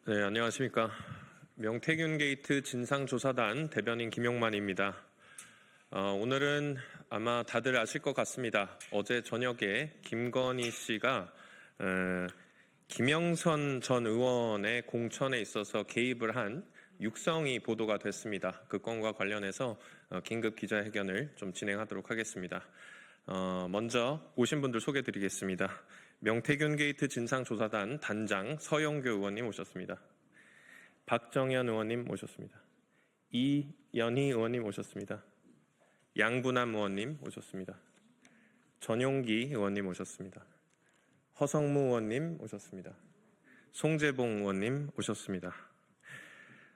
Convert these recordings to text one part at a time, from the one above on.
네, 안녕하십니까. 명태균 게이트 진상조사단 대변인 김용만입니다. 오늘은 아마 다들 아실 것 같습니다. 어제 저녁에 김건희 씨가 김영선 전 의원의 공천에 있어서 개입을 한 육성이 보도가 됐습니다. 그 건과 관련해서 긴급 기자회견을 좀 진행하도록 하겠습니다. 먼저 오신 분들 소개드리겠습니다. 명태균 게이트 진상조사단 단장 서영교 의원님 오셨습니다. 박정현 의원님 오셨습니다. 이연희 의원님 오셨습니다. 양분남 의원님 오셨습니다. 전용기 의원님 오셨습니다. 허성무 의원님 오셨습니다. 송재봉 의원님 오셨습니다.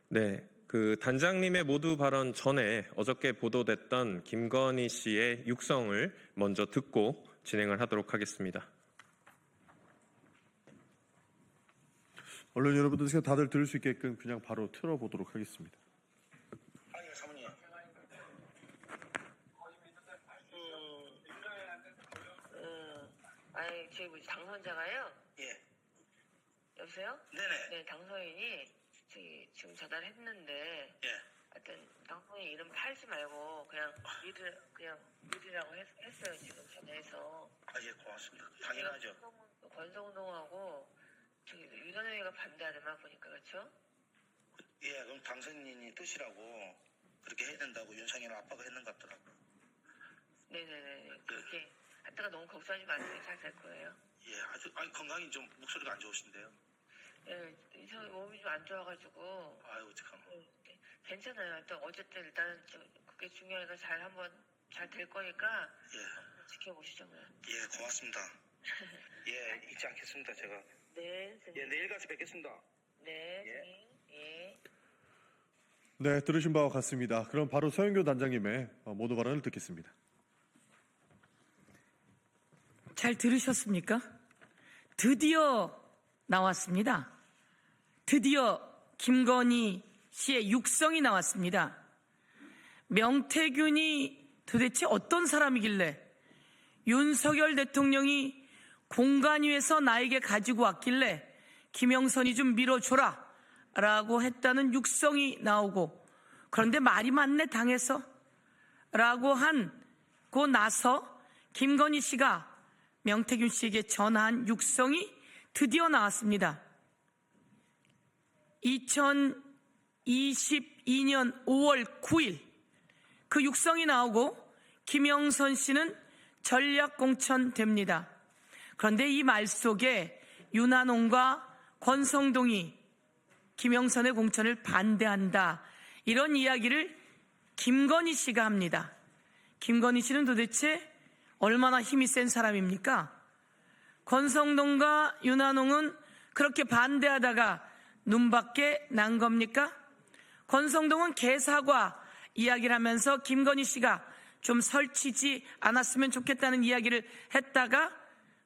네, 그 단장님의 모두 발언 전에 어저께 보도됐던 김건희 씨의 육성을 먼저 듣고 진행을 하도록 하겠습니다. 언론 여러분들 다들 들을 수 있게끔 그냥 바로 틀어보도록 하겠습니다. 사모님. 아니, 저희 뭐지, 당선자가요? 예. 여보세요? 네네. 네, 당선인이 저기 지금 전화했는데, 예. 하여튼 당선인 이름 팔지 말고 그냥 미르라고 했어요, 지금 전화해서. 예, 고맙습니다. 당연하죠. 권성동하고 저기 윤한영이가 반대하더만 보니까, 그렇죠? 예, 그럼 당선인이 뜻이라고 그렇게 해야 된다고 윤상현 아빠가 했는 것 같더라고요. 네네네. 그렇게 하다가 너무 걱정하지 마세요. 잘 될 거예요. 예, 아주 건강이 좀 목소리가 안 좋으신데요. 예, 이상 몸이 좀 안 좋아가지고. 아유, 어떡하나. 괜찮아요. 일단 어쨌든 일단은 그게 중요하니까 잘 될 거니까. 예. 지켜보시죠. 예, 고맙습니다. 예, 잊지 않겠습니다, 제가. 네, 선생님. 예, 내일 가서 뵙겠습니다. 네, 예. 선생님. 예. 네, 들으신 바와 같습니다. 그럼 바로 서영교 단장님의 모두 발언을 듣겠습니다. 잘 들으셨습니까? 드디어 나왔습니다. 드디어 김건희 씨의 육성이 나왔습니다. 명태균이 도대체 어떤 사람이길래 윤석열 대통령이 공간위에서 나에게 가지고 왔길래 김영선이 좀 밀어줘라 라고 했다는 육성이 나오고, 그런데 말이 많네 당해서 라고 하고 나서 김건희 씨가 명태균 씨에게 전한 육성이 드디어 나왔습니다. 2022년 5월 9일 그 육성이 나오고 김영선 씨는 전략 공천됩니다. 그런데 이 말 속에 윤한홍과 권성동이 김영선의 공천을 반대한다, 이런 이야기를 김건희 씨가 합니다. 김건희 씨는 도대체 얼마나 힘이 센 사람입니까? 권성동과 윤한홍은 그렇게 반대하다가 눈밖에 난 겁니까? 권성동은 개사과 이야기를 하면서 김건희 씨가 좀 설치지 않았으면 좋겠다는 이야기를 했다가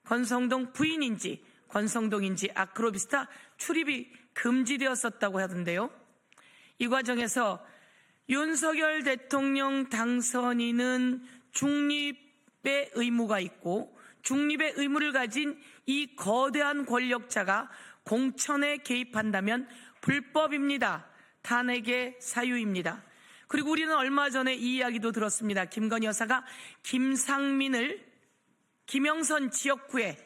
권성동 부인인지 권성동인지 아크로비스타 출입이 금지되었었다고 하던데요. 이 과정에서 윤석열 대통령 당선인은 중립의 의무가 있고 중립의 의무를 가진 이 거대한 권력자가 공천에 개입한다면 불법입니다. 탄핵의 사유입니다. 그리고 우리는 얼마 전에 이 이야기도 들었습니다. 김건희 여사가 김상민을 김영선 지역구에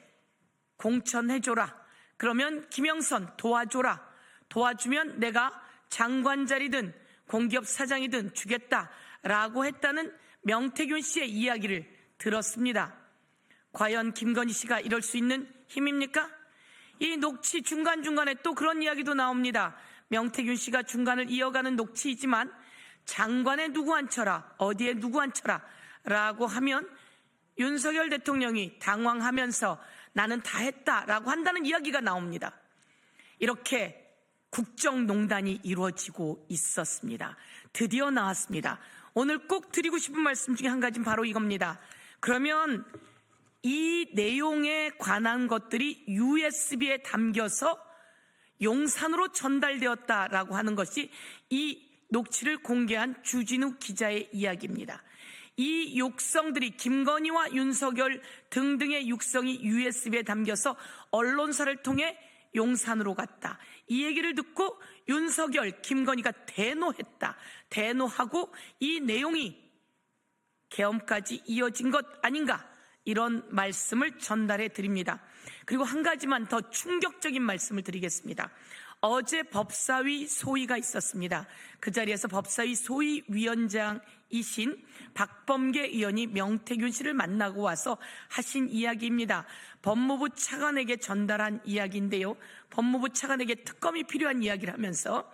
공천해줘라. 그러면 김영선 도와줘라. 도와주면 내가 장관 자리든 공기업 사장이든 주겠다라고 했다는 명태균 씨의 이야기를 들었습니다. 과연 김건희 씨가 이럴 수 있는 힘입니까? 이 녹취 중간중간에 또 그런 이야기도 나옵니다. 명태균 씨가 중간을 이어가는 녹취이지만 장관에 누구 앉혀라, 어디에 누구 앉혀라 라고 하면 윤석열 대통령이 당황하면서 나는 다 했다라고 한다는 이야기가 나옵니다. 이렇게 국정농단이 이루어지고 있었습니다. 드디어 나왔습니다. 오늘 꼭 드리고 싶은 말씀 중에 한 가지는 바로 이겁니다. 그러면 이 내용에 관한 것들이 USB에 담겨서 용산으로 전달되었다라고 하는 것이 이 녹취를 공개한 주진우 기자의 이야기입니다. 이 육성들이 김건희와 윤석열 등등의 육성이 USB에 담겨서 언론사를 통해 용산으로 갔다. 이 얘기를 듣고 윤석열, 김건희가 대노했다. 대노하고 이 내용이 계엄까지 이어진 것 아닌가, 이런 말씀을 전달해 드립니다. 그리고 한 가지만 더 충격적인 말씀을 드리겠습니다. 어제 법사위 소위가 있었습니다. 그 자리에서 법사위 소위위원장이신 박범계 의원이 명태균 씨를 만나고 와서 하신 이야기입니다. 법무부 차관에게 전달한 이야기인데요. 법무부 차관에게 특검이 필요한 이야기를 하면서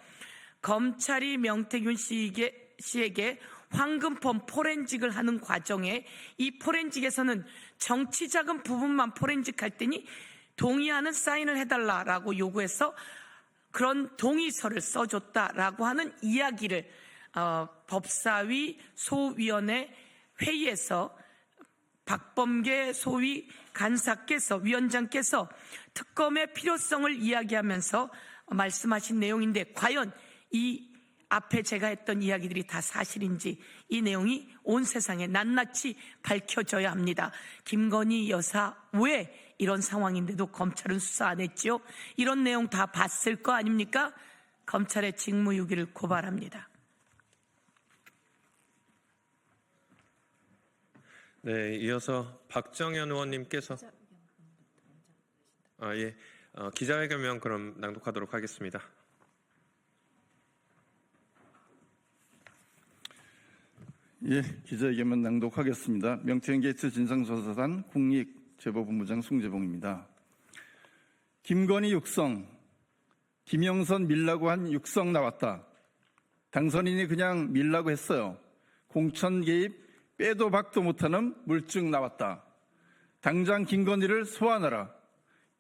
검찰이 명태균 씨에게 황금폰 포렌직을 하는 과정에 이 포렌직에서는 정치자금 부분만 포렌직할 때니 동의하는 사인을 해달라라고 요구해서 그런 동의서를 써줬다라고 하는 이야기를 법사위 소위원회 회의에서 박범계 소위 간사께서, 위원장께서 특검의 필요성을 이야기하면서 말씀하신 내용인데, 과연 이 앞에 제가 했던 이야기들이 다 사실인지 이 내용이 온 세상에 낱낱이 밝혀져야 합니다. 김건희 여사 왜 이런 상황인데도 검찰은 수사 안 했지요? 이런 내용 다 봤을 거 아닙니까? 검찰의 직무유기를 고발합니다. 네, 이어서 박정현 의원님께서 기자회견명 그럼 낭독하도록 하겠습니다. 예, 기자회견문 낭독하겠습니다. 명태균 게이트 진상조사단 국립제보본부장 송재봉입니다. 김건희 육성, 김영선 밀라고 한 육성 나왔다. 당선인이 그냥 밀라고 했어요. 공천 개입 빼도 박도 못하는 물증 나왔다. 당장 김건희를 소환하라.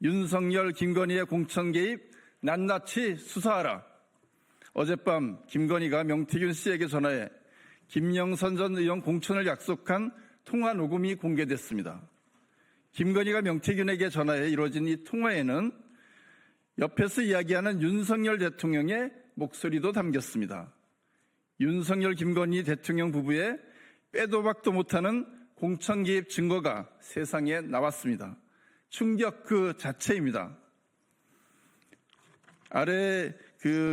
윤석열, 김건희의 공천 개입 낱낱이 수사하라. 어젯밤 김건희가 명태균 씨에게 전화해 김영선 전 의원 공천을 약속한 통화 녹음이 공개됐습니다. 김건희가 명태균에게 전화해 이루어진 이 통화에는 옆에서 이야기하는 윤석열 대통령의 목소리도 담겼습니다. 윤석열, 김건희 대통령 부부의 빼도 박도 못하는 공천 개입 증거가 세상에 나왔습니다. 충격 그 자체입니다. 아래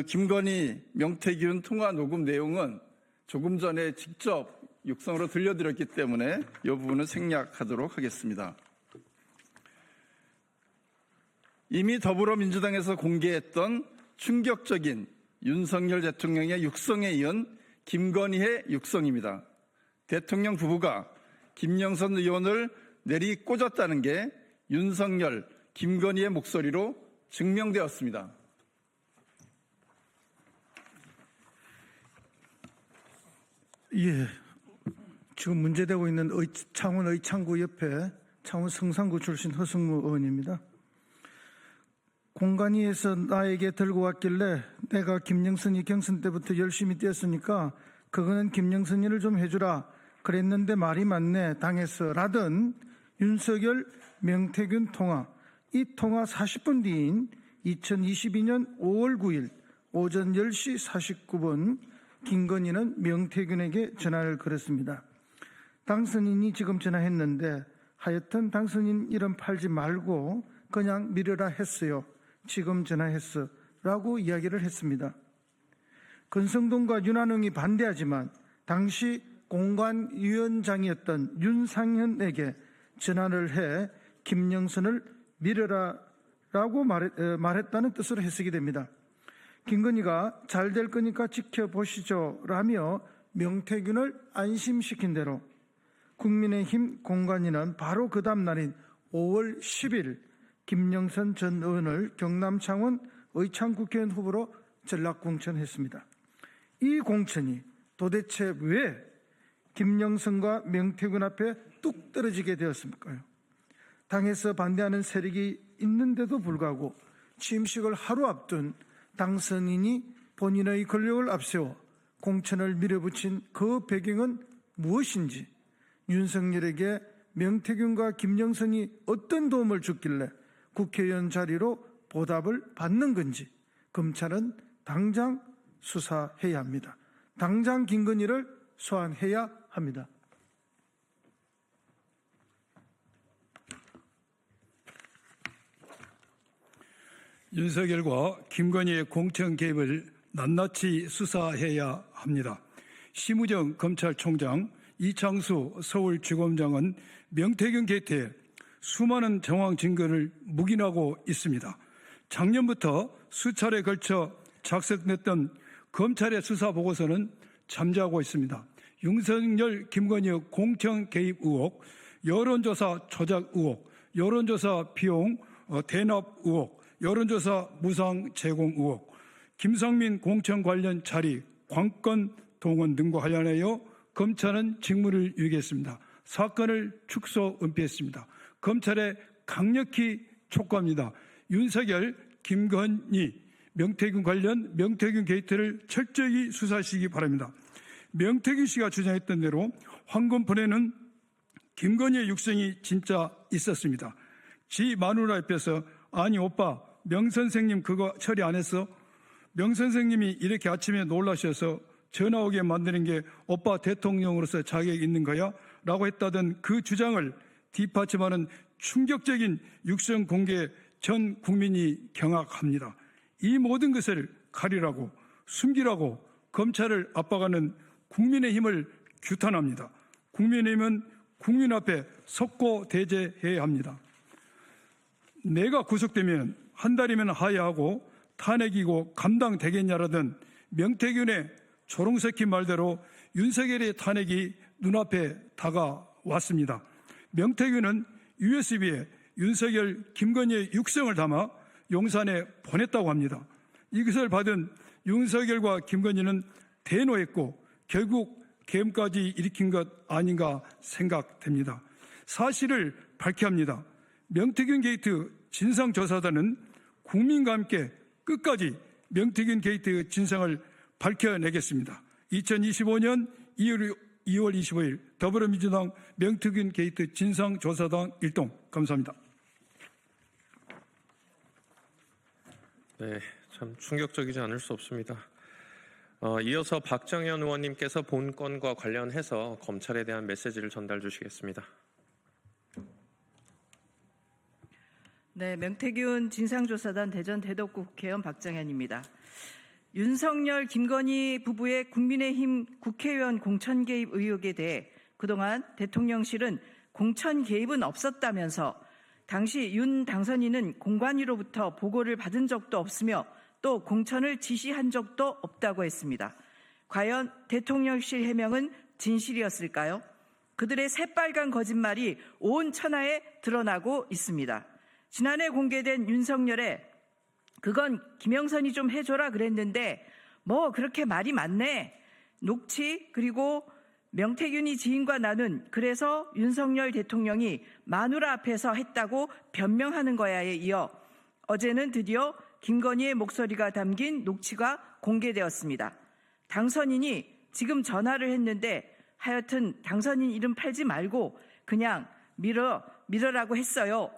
김건희, 명태균 통화 녹음 내용은 조금 전에 직접 육성으로 들려드렸기 때문에 이 부분은 생략하도록 하겠습니다. 이미 더불어민주당에서 공개했던 충격적인 윤석열 대통령의 육성에 이은 김건희의 육성입니다. 대통령 부부가 김영선 의원을 내리꽂았다는 게 윤석열, 김건희의 목소리로 증명되었습니다. 예, 지금 문제되고 있는 창원 의창구 옆에 창원 성산구 출신 허승무 의원입니다. 공관위에서 나에게 들고 왔길래 내가 김영선이 경선 때부터 열심히 뛰었으니까 그거는 김영선이를 좀 해주라 그랬는데 말이 많네 당에서 라던 윤석열, 명태균 통화. 이 통화 40분 뒤인 2022년 5월 9일 오전 10시 49분 김건희는 명태균에게 전화를 걸었습니다. 당선인이 지금 전화했는데 하여튼 당선인 이름 팔지 말고 그냥 미루라 했어요. 지금 전화했어 라고 이야기를 했습니다. 권성동과 윤한홍이 반대하지만 당시 공관위원장이었던 윤상현에게 전화를 해 김영선을 미루라라고 말했다는 뜻으로 해석이 됩니다. 김건희가 잘 될 거니까 지켜보시죠 라며 명태균을 안심시킨 대로 국민의힘 공관위는 바로 그 다음 날인 5월 10일 김영선 전 의원을 경남 창원 의창국회의원 후보로 전략공천했습니다. 이 공천이 도대체 왜 김영선과 명태균 앞에 뚝 떨어지게 되었습니까요? 당에서 반대하는 세력이 있는데도 불구하고 취임식을 하루 앞둔 당선인이 본인의 권력을 앞세워 공천을 밀어붙인 그 배경은 무엇인지, 윤석열에게 명태균과 김영선이 어떤 도움을 줬길래 국회의원 자리로 보답을 받는 건지 검찰은 당장 수사해야 합니다. 당장 김건희를 소환해야 합니다. 윤석열과 김건희의 공천 개입을 낱낱이 수사해야 합니다. 심우정 검찰총장, 이창수 서울지검장은 명태균 게이트에 수많은 정황 증거를 묵인하고 있습니다. 작년부터 수차례 걸쳐 작성됐던 검찰의 수사 보고서는 잠자고 있습니다. 윤석열, 김건희의 공천 개입 의혹, 여론조사 조작 의혹, 여론조사 비용 대납 의혹, 여론조사 무상 제공 의혹, 김상민 공천 관련 자리, 관건 동원 등과 관련하여 검찰은 직무를 유기했습니다. 사건을 축소 은폐했습니다. 검찰에 강력히 촉구합니다. 윤석열, 김건희, 명태균 관련 명태균 게이트를 철저히 수사하시기 바랍니다. 명태균 씨가 주장했던 대로 황금폰에는 김건희의 육성이 진짜 있었습니다. 지 마누라 옆에서 아니 오빠 명선생님 그거 처리 안 했어? 명선생님이 이렇게 아침에 놀라셔서 전화 오게 만드는 게 오빠 대통령으로서 자격이 있는 거야? 라고 했다던 그 주장을 뒷받침하는 충격적인 육성 공개 전 국민이 경악합니다. 이 모든 것을 가리라고 숨기라고 검찰을 압박하는 국민의힘을 규탄합니다. 국민의힘은 국민 앞에 석고 대제해야 합니다. 내가 구속되면 한 달이면 하야하고 탄핵이고 감당되겠냐라던 명태균의 조롱새끼 말대로 윤석열의 탄핵이 눈앞에 다가왔습니다. 명태균은 USB에 윤석열, 김건희의 육성을 담아 용산에 보냈다고 합니다. 이것을 받은 윤석열과 김건희는 대노했고 결국 계엄까지 일으킨 것 아닌가 생각됩니다. 사실을 밝혀야 합니다. 명태균 게이트 진상조사단은 국민과 함께 끝까지 명태균 게이트 진상을 밝혀내겠습니다. 2025년 2월 25일 더불어민주당 명태균 게이트 진상조사단 일동 감사합니다. 네, 참 충격적이지 않을 수 없습니다. 이어서 박정현 의원님께서 본건과 관련해서 검찰에 대한 메시지를 전달 주시겠습니다. 네, 명태균 진상조사단 대전 대덕구 국회의원 박정현입니다. 윤석열, 김건희 부부의 국민의힘 국회의원 공천 개입 의혹에 대해 그동안 대통령실은 공천 개입은 없었다면서 당시 윤 당선인은 공관위로부터 보고를 받은 적도 없으며 또 공천을 지시한 적도 없다고 했습니다. 과연 대통령실 해명은 진실이었을까요? 그들의 새빨간 거짓말이 온 천하에 드러나고 있습니다. 지난해 공개된 윤석열의 그건 김영선이 좀 해줘라 그랬는데 뭐 그렇게 말이 많네. 녹취 그리고 명태균이 지인과 나눈 그래서 윤석열 대통령이 마누라 앞에서 했다고 변명하는 거야에 이어 어제는 드디어 김건희의 목소리가 담긴 녹취가 공개되었습니다. 당선인이 지금 전화를 했는데 하여튼 당선인 이름 팔지 말고 그냥 밀어라고 했어요.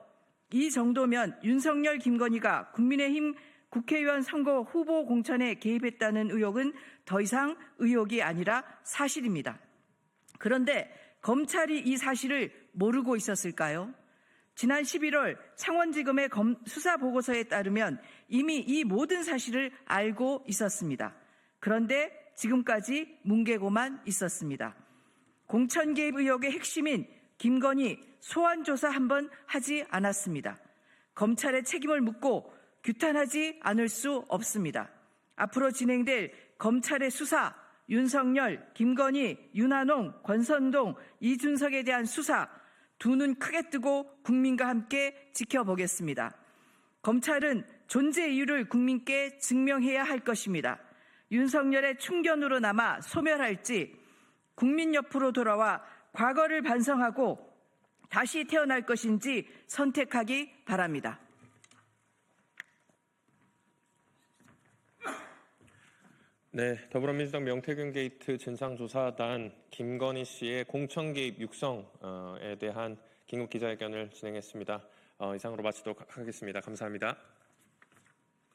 이 정도면 윤석열, 김건희가 국민의힘 국회의원 선거 후보 공천에 개입했다는 의혹은 더 이상 의혹이 아니라 사실입니다. 그런데 검찰이 이 사실을 모르고 있었을까요? 지난 11월 창원지검의 수사보고서에 따르면 이미 이 모든 사실을 알고 있었습니다. 그런데 지금까지 뭉개고만 있었습니다. 공천 개입 의혹의 핵심인 김건희 소환조사 한번 하지 않았습니다. 검찰의 책임을 묻고 규탄하지 않을 수 없습니다. 앞으로 진행될 검찰의 수사, 윤석열, 김건희, 윤한홍, 권선동, 이준석에 대한 수사 두 눈 크게 뜨고 국민과 함께 지켜보겠습니다. 검찰은 존재 이유를 국민께 증명해야 할 것입니다. 윤석열의 충견으로 남아 소멸할지 국민 옆으로 돌아와 과거를 반성하고 다시 태어날 것인지 선택하기 바랍니다. 네, 더불어민주당 명태균 게이트 진상조사단 김건희 씨의 공천 개입 육성에 대한 긴급 기자회견을 진행했습니다. 이상으로 마치도록 하겠습니다. 감사합니다.